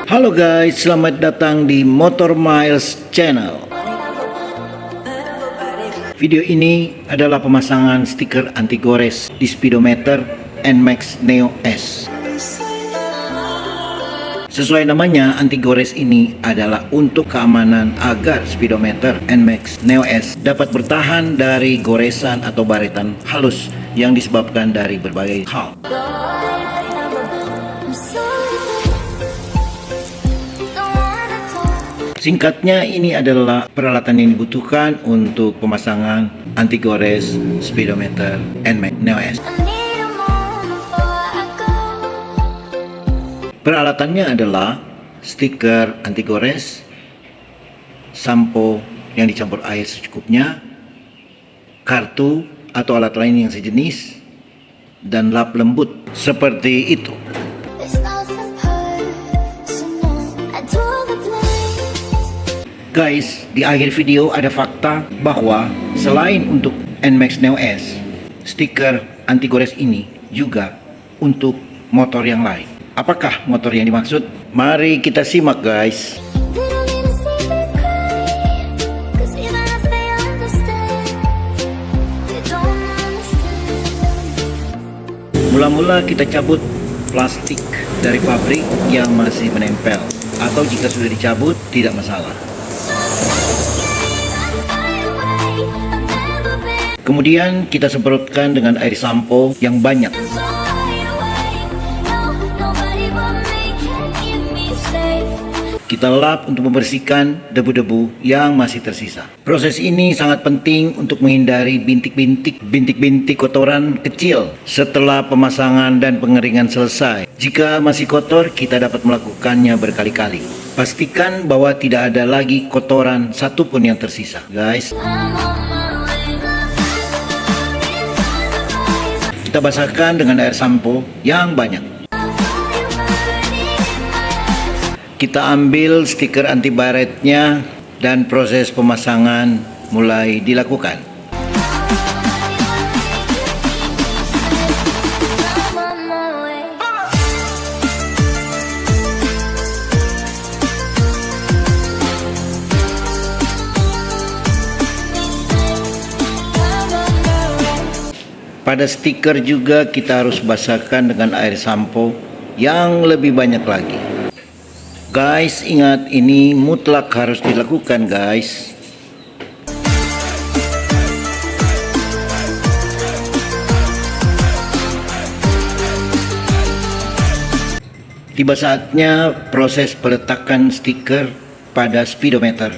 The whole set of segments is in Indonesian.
Halo guys, selamat datang di Motor Miles Channel. Video ini adalah pemasangan stiker anti gores di speedometer NMAX Neo S. Sesuai namanya, anti gores ini adalah untuk keamanan agar speedometer NMAX Neo S dapat bertahan dari goresan atau baretan halus yang disebabkan dari berbagai hal. Singkatnya, ini adalah peralatan yang dibutuhkan untuk pemasangan anti gores speedometer NMAX Neo S. Peralatannya adalah stiker anti gores, sampo yang dicampur air secukupnya, kartu atau alat lain yang sejenis, dan lap lembut seperti itu. Guys, di akhir video ada fakta bahwa selain untuk NMAX Neo S, stiker anti gores ini juga untuk motor yang lain. Apakah motor yang dimaksud? Mari kita simak guys. Mula-mula kita cabut plastik dari pabrik yang masih menempel, atau jika sudah dicabut tidak masalah. Kemudian kita semprotkan dengan air sampo yang banyak. Kita lap untuk membersihkan debu-debu yang masih tersisa. Proses ini sangat penting untuk menghindari bintik-bintik kotoran kecil setelah pemasangan dan pengeringan selesai. Jika masih kotor, kita dapat melakukannya berkali-kali. Pastikan bahwa tidak ada lagi kotoran satupun yang tersisa, guys. Kita basahkan dengan air sampo yang banyak. Kita ambil stiker anti baretnya dan proses pemasangan mulai dilakukan. Pada stiker juga kita harus basahkan dengan air sampo yang lebih banyak lagi. Guys, ingat, ini mutlak harus dilakukan guys. Tiba saatnya proses peletakan stiker pada speedometer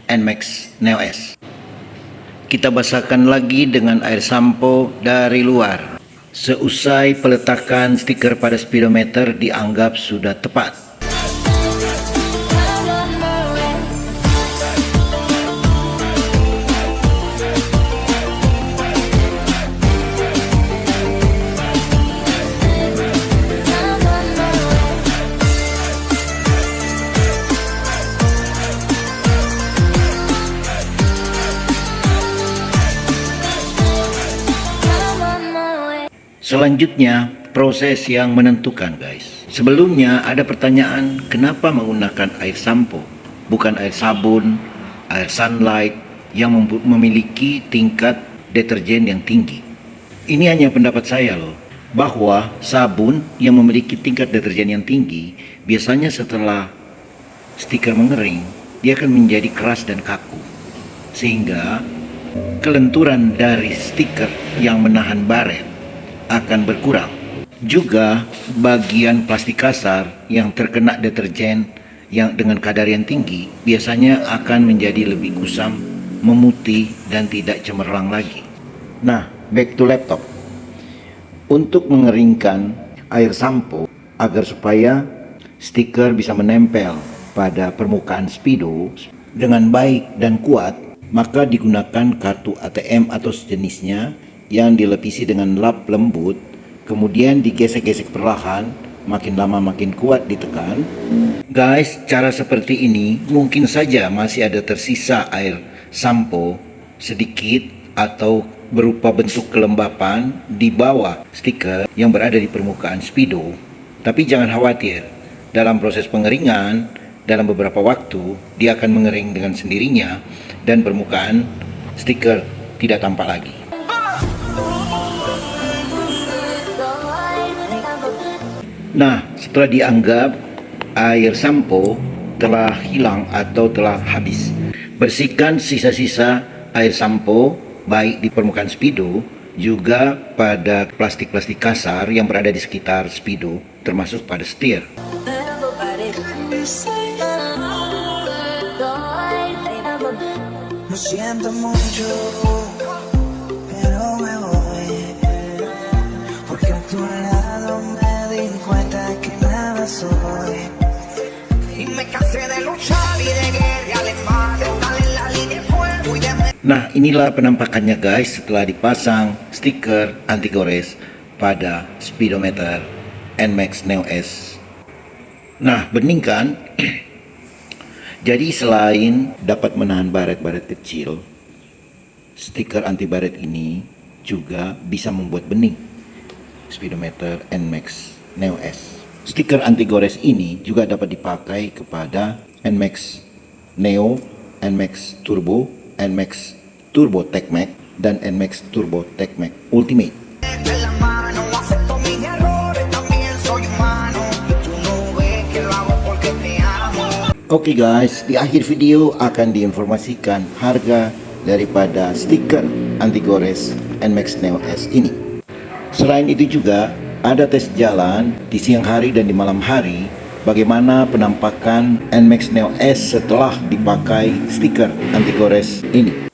NMAX Neo S. Kita basahkan lagi dengan air sampo dari luar. Seusai peletakan stiker pada speedometer dianggap sudah tepat. Selanjutnya, proses yang menentukan guys. Sebelumnya ada pertanyaan, kenapa menggunakan air sampo, bukan air sabun, air sunlight yang memiliki tingkat deterjen yang tinggi. Ini hanya pendapat saya loh, bahwa sabun yang memiliki tingkat deterjen yang tinggi, biasanya setelah stiker mengering, dia akan menjadi keras dan kaku. Sehingga kelenturan dari stiker yang menahan baret akan berkurang. Juga bagian plastik kasar yang terkena deterjen yang dengan kadar yang tinggi biasanya akan menjadi lebih kusam, memutih, dan tidak cemerlang lagi. Nah, back to laptop. Untuk mengeringkan air sampo agar supaya stiker bisa menempel pada permukaan speedo dengan baik dan kuat, maka digunakan kartu ATM atau sejenisnya yang dilepisi dengan lap lembut, kemudian digesek-gesek perlahan, makin lama makin kuat ditekan. Guys, cara seperti ini mungkin saja masih ada tersisa air sampo sedikit atau berupa bentuk kelembapan di bawah stiker yang berada di permukaan speedo. Tapi jangan khawatir, dalam proses pengeringan, dalam beberapa waktu dia akan mengering dengan sendirinya dan permukaan stiker tidak tampak lagi. Nah, setelah dianggap air sampo telah hilang atau telah habis, bersihkan sisa-sisa air sampo baik di permukaan Speedo juga pada plastik-plastik kasar yang berada di sekitar Speedo, termasuk pada setir. Lo siento mucho, pero me voy, porque a tu lado me di cuenta que nada soy, y me cansé de luchar y de guerra alemán, de estar en la línea de fuego y de... Nah, inilah penampakannya guys setelah dipasang stiker anti gores pada speedometer NMAX Neo S. Nah, bening kan? Jadi selain dapat menahan baret-baret kecil, stiker anti baret ini juga bisa membuat bening speedometer NMAX Neo S. Stiker anti gores ini juga dapat dipakai kepada NMAX Neo, NMAX Turbo, NMAX Turbo TechMax, dan NMAX Turbo TechMax Ultimate. Oke guys, di akhir video akan diinformasikan harga daripada stiker anti gores NMAX Neo S ini. Selain itu juga ada tes jalan di siang hari dan di malam hari bagaimana penampakan NMAX Neo S setelah dipakai stiker anti gores ini.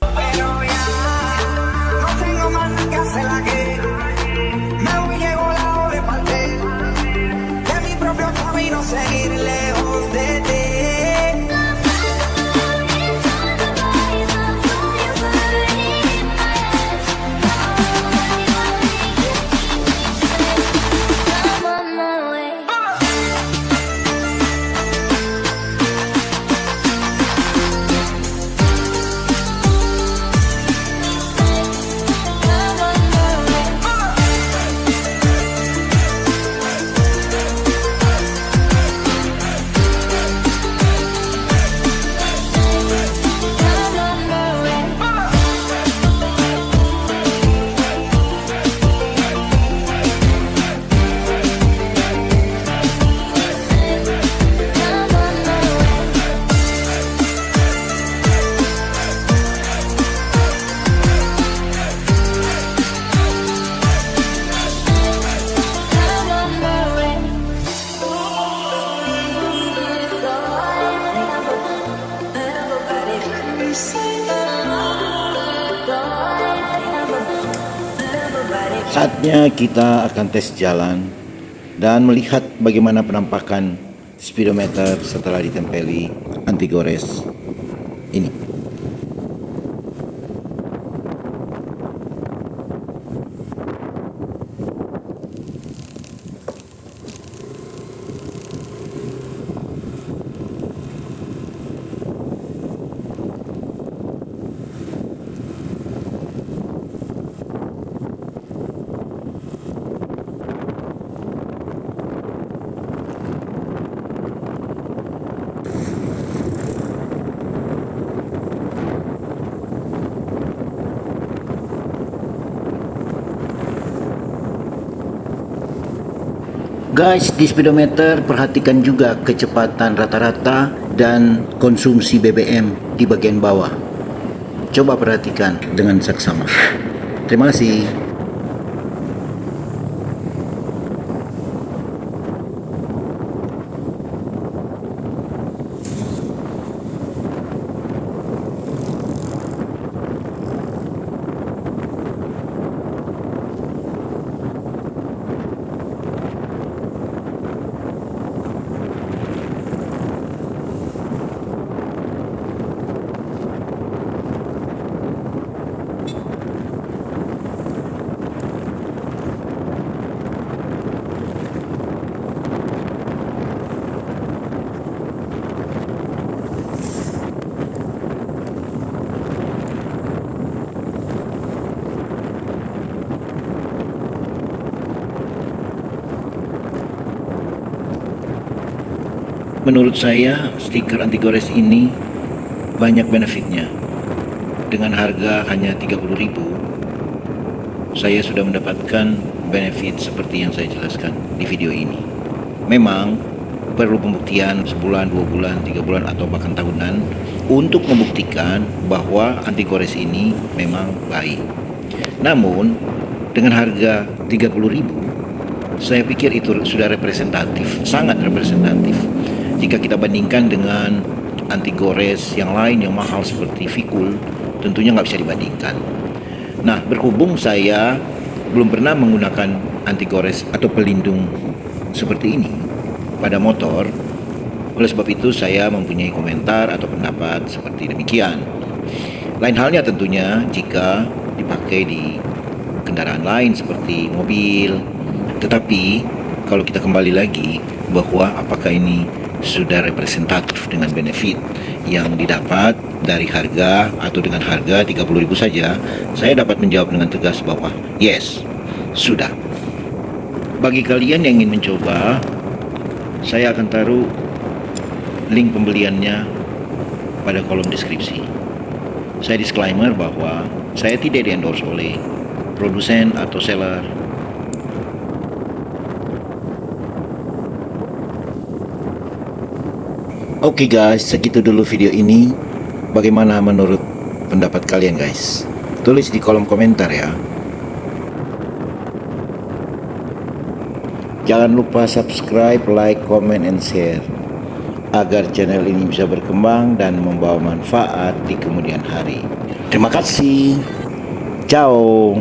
Saatnya kita akan tes jalan dan melihat bagaimana penampakan speedometer setelah ditempeli anti gores ini. Guys, di speedometer perhatikan juga kecepatan rata-rata dan konsumsi BBM di bagian bawah. Coba perhatikan dengan seksama. Terima kasih. Menurut saya, stiker anti gores ini banyak benefitnya. Dengan harga hanya 30.000, saya sudah mendapatkan benefit seperti yang saya jelaskan di video ini. Memang perlu pembuktian sebulan, 2 bulan, 3 bulan, atau bahkan tahunan untuk membuktikan bahwa anti gores ini memang baik. Namun dengan harga 30.000, saya pikir itu sudah representatif, sangat representatif. Jika kita bandingkan dengan anti gores yang lain yang mahal seperti Vicul, tentunya nggak bisa dibandingkan. Nah, berhubung saya belum pernah menggunakan anti gores atau pelindung seperti ini pada motor, oleh sebab itu saya mempunyai komentar atau pendapat seperti demikian. Lain halnya tentunya jika dipakai di kendaraan lain seperti mobil. Tetapi kalau kita kembali lagi bahwa apakah ini sudah representatif dengan benefit yang didapat dari harga atau dengan harga 30.000 saja, saya dapat menjawab dengan tegas bahwa yes, sudah. Bagi kalian yang ingin mencoba, saya akan taruh link pembeliannya pada kolom deskripsi. Saya disclaimer bahwa saya tidak di-endorse oleh produsen atau seller. Oke guys, segitu dulu video ini. Bagaimana menurut pendapat kalian guys? Tulis di kolom komentar ya. Jangan lupa subscribe, like, comment, and share agar channel ini bisa berkembang dan membawa manfaat di kemudian hari. Terima kasih. Ciao.